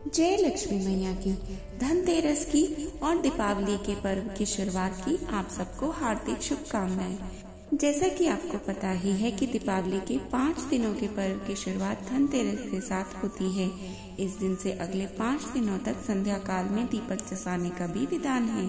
जय लक्ष्मी मैया की। धनतेरस की और दीपावली के पर्व की शुरुआत की आप सबको हार्दिक शुभकामनाएं। जैसा कि आपको पता ही है कि दीपावली के 5 दिनों के पर्व की शुरुआत धनतेरस के साथ होती है। इस दिन से अगले 5 दिनों तक संध्या काल में दीपक जलाने का भी विधान है।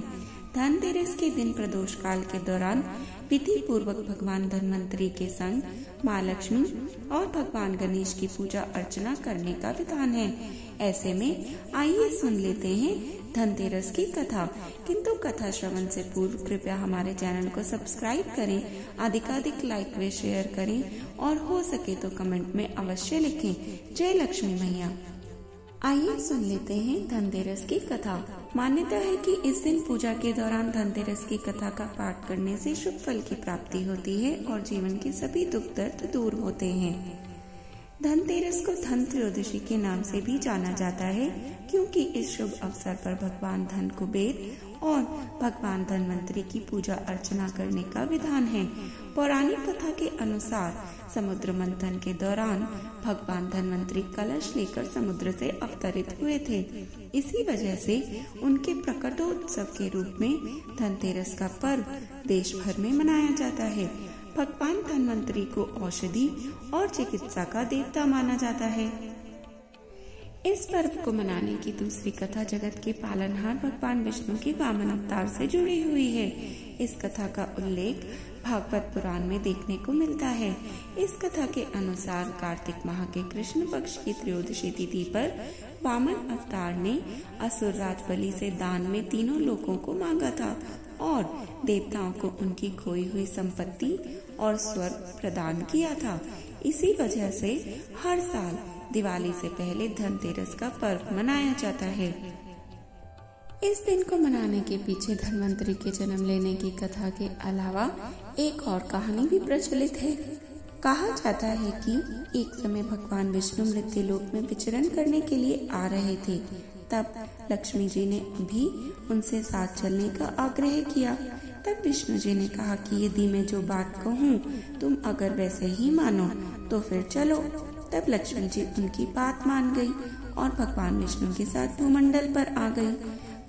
धनतेरस के दिन प्रदोष काल के दौरान विधि पूर्वक भगवान धन्वंतरी के संग माँ लक्ष्मी और भगवान गणेश की पूजा अर्चना करने का विधान है। ऐसे में आइए सुन लेते हैं धनतेरस की कथा। किंतु कथा श्रवण से पूर्व कृपया हमारे चैनल को सब्सक्राइब करें, अधिकाधिक लाइक व शेयर करें और हो सके तो कमेंट में अवश्य लिखें। जय लक्ष्मी मैया। आइए सुन लेते हैं धनतेरस की कथा। मान्यता है कि इस दिन पूजा के दौरान धनतेरस की कथा का पाठ करने से शुभ फल की प्राप्ति होती है और जीवन के सभी दुख दर्द दूर होते हैं। धनतेरस को धन त्रयोदशी के नाम से भी जाना जाता है, क्योंकि इस शुभ अवसर पर भगवान धन कुबेर और भगवान धन्वंतरी की पूजा अर्चना करने का विधान है। पौराणिक कथा के अनुसार समुद्र मंथन के दौरान भगवान धन्वंतरी कलश लेकर समुद्र से अवतरित हुए थे। इसी वजह से उनके प्रकटोत्सव के रूप में धनतेरस का पर्व देश भर में मनाया जाता है। भगवान धन्वंतरी को औषधि और चिकित्सा का देवता माना जाता है। इस पर्व को मनाने की दूसरी कथा जगत के पालनहार भगवान विष्णु के वामन अवतार से जुड़ी हुई है। इस कथा का उल्लेख भागवत पुराण में देखने को मिलता है। इस कथा के अनुसार कार्तिक माह के कृष्ण पक्ष की त्रयोदशी तिथि पर वामन अवतार ने असुर राज बलि से दान में तीनों लोगों को मांगा था और देवताओं को उनकी खोई हुई संपत्ति और स्वर्ग प्रदान किया था। इसी वजह से हर साल दिवाली से पहले धनतेरस का पर्व मनाया जाता है। इस दिन को मनाने के पीछे धन्वंतरी के जन्म लेने की कथा के अलावा एक और कहानी भी प्रचलित है। कहा जाता है कि एक समय भगवान विष्णु मृत्युलोक में विचरण करने के लिए आ रहे थे। तब लक्ष्मी जी ने भी उनसे साथ चलने का आग्रह किया। तब विष्णु जी ने कहा कि यदि मैं जो बात कहूँ तुम अगर वैसे ही मानो तो फिर चलो। तब लक्ष्मी जी उनकी बात मान गई और भगवान विष्णु के साथ भूमंडल पर आ गई।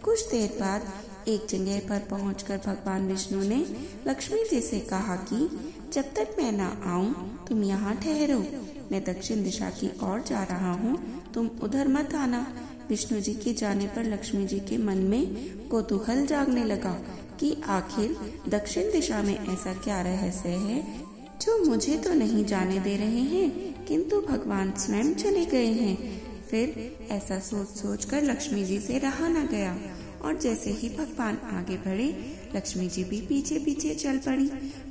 कुछ देर बाद एक जगह पर पहुंचकर भगवान विष्णु ने लक्ष्मी जी से कहा कि जब तक मैं न आऊं तुम यहाँ ठहरो। मैं दक्षिण दिशा की ओर जा रहा हूँ, तुम उधर मत आना। विष्णु जी के जाने पर लक्ष्मी जी के मन में कौतूहल जागने लगा कि आखिर दक्षिण दिशा में ऐसा क्या रहस्य है जो मुझे तो नहीं जाने दे रहे हैं, किंतु भगवान स्वयं चले गए हैं। फिर ऐसा सोच कर लक्ष्मी जी से रहा न गया और जैसे ही भगवान आगे बढ़े लक्ष्मी जी भी पीछे पीछे चल पड़ी।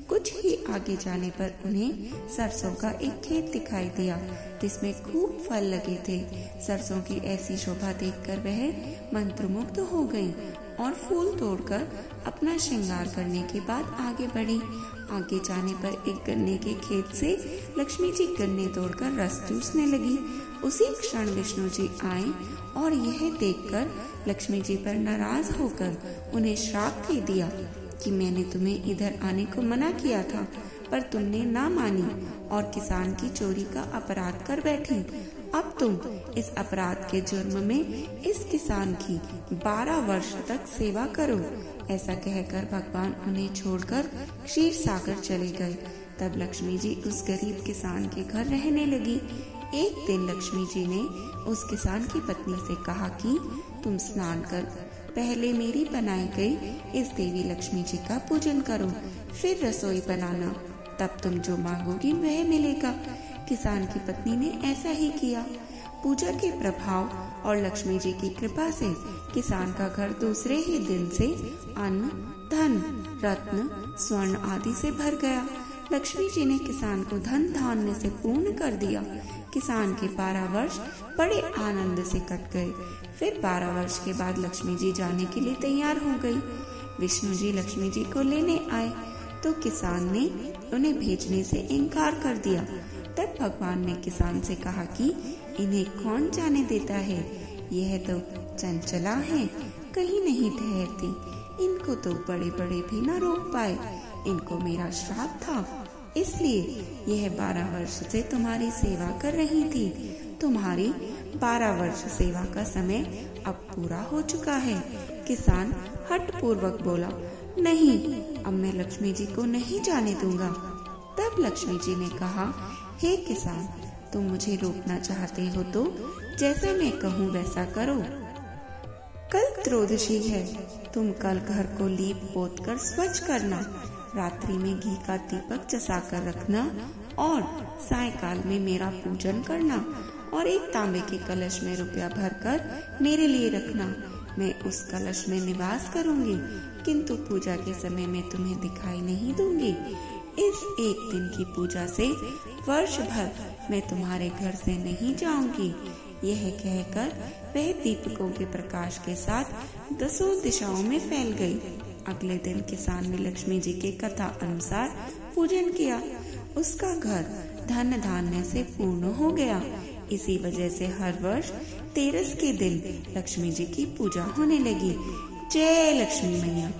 कुछ ही आगे जाने पर उन्हें सरसों का एक खेत दिखाई दिया जिसमें खूब फल लगे थे। सरसों की ऐसी शोभा देखकर वह मंत्रमुग्ध हो गई और फूल तोड़कर अपना श्रृंगार करने के बाद आगे बढ़ी। आगे जाने पर एक गन्ने के खेत से लक्ष्मी जी गन्ने तोड़कर रस चूसने लगी। उसी क्षण विष्णु जी आए और यह देखकर लक्ष्मी जी पर नाराज होकर उन्हें श्राप दे दिया कि मैंने तुम्हें इधर आने को मना किया था पर तुमने ना मानी और किसान की चोरी का अपराध कर बैठी। अब तुम इस अपराध के जुर्म में इस किसान की 12 वर्ष तक सेवा करो। ऐसा कहकर भगवान उन्हें छोड़कर क्षीर सागर चले गए। तब लक्ष्मी जी उस गरीब किसान के घर रहने लगी। एक दिन लक्ष्मी जी ने उस किसान की पत्नी से कहा कि तुम स्नान कर पहले मेरी बनाई गई इस देवी लक्ष्मी जी का पूजन करो, फिर रसोई बनाना, तब तुम जो मांगोगी वह मिलेगा। किसान की पत्नी ने ऐसा ही किया। पूजा के प्रभाव और लक्ष्मी जी की कृपा से किसान का घर दूसरे ही दिन से अन्न, धन, रत्न, स्वर्ण आदि से भर गया। लक्ष्मी जी ने किसान को धन धान्य से पूर्ण कर दिया। किसान के 12 वर्ष बड़े आनंद से कट गए। फिर 12 वर्ष के बाद लक्ष्मी जी जाने के लिए तैयार हो गई। विष्णु जी लक्ष्मी जी को लेने आए तो किसान ने उन्हें भेजने से इनकार कर दिया। तब भगवान ने किसान से कहा कि इन्हें कौन जाने देता है, यह तो चंचला है, कहीं नहीं ठहरती, इनको तो बड़े बड़े भी न रोक पाए। इनको मेरा श्राप था इसलिए यह 12 वर्ष से तुम्हारी सेवा कर रही थी। तुम्हारी 12 वर्ष सेवा का समय अब पूरा हो चुका है। किसान हठ पूर्वक बोला, नहीं, अब मैं लक्ष्मी जी को नहीं जाने दूंगा। तब लक्ष्मी जी ने कहा, हे किसान, तुम मुझे रोकना चाहते हो तो जैसा मैं कहूँ वैसा करो। कल त्रयोदशी है, तुम कल घर को लीप पोत कर स्वच्छ करना, रात्रि में घी का दीपक जसा कर रखना और सायंकाल में मेरा पूजन करना और एक तांबे के कलश में रुपया भरकर मेरे लिए रखना। मैं उस कलश में निवास करूंगी, किंतु पूजा के समय में तुम्हें दिखाई नहीं दूंगी। इस एक दिन की पूजा से वर्ष भर मैं तुम्हारे घर से नहीं जाऊंगी। यह कहकर वह दीपकों के प्रकाश के साथ 10 दिशाओं में फैल गई। अगले दिन किसान ने लक्ष्मी जी के कथा अनुसार पूजन किया। उसका घर धन धान्य से पूर्ण हो गया। इसी वजह से हर वर्ष 13 के दिन लक्ष्मी जी की पूजा होने लगी। जय लक्ष्मी मैया।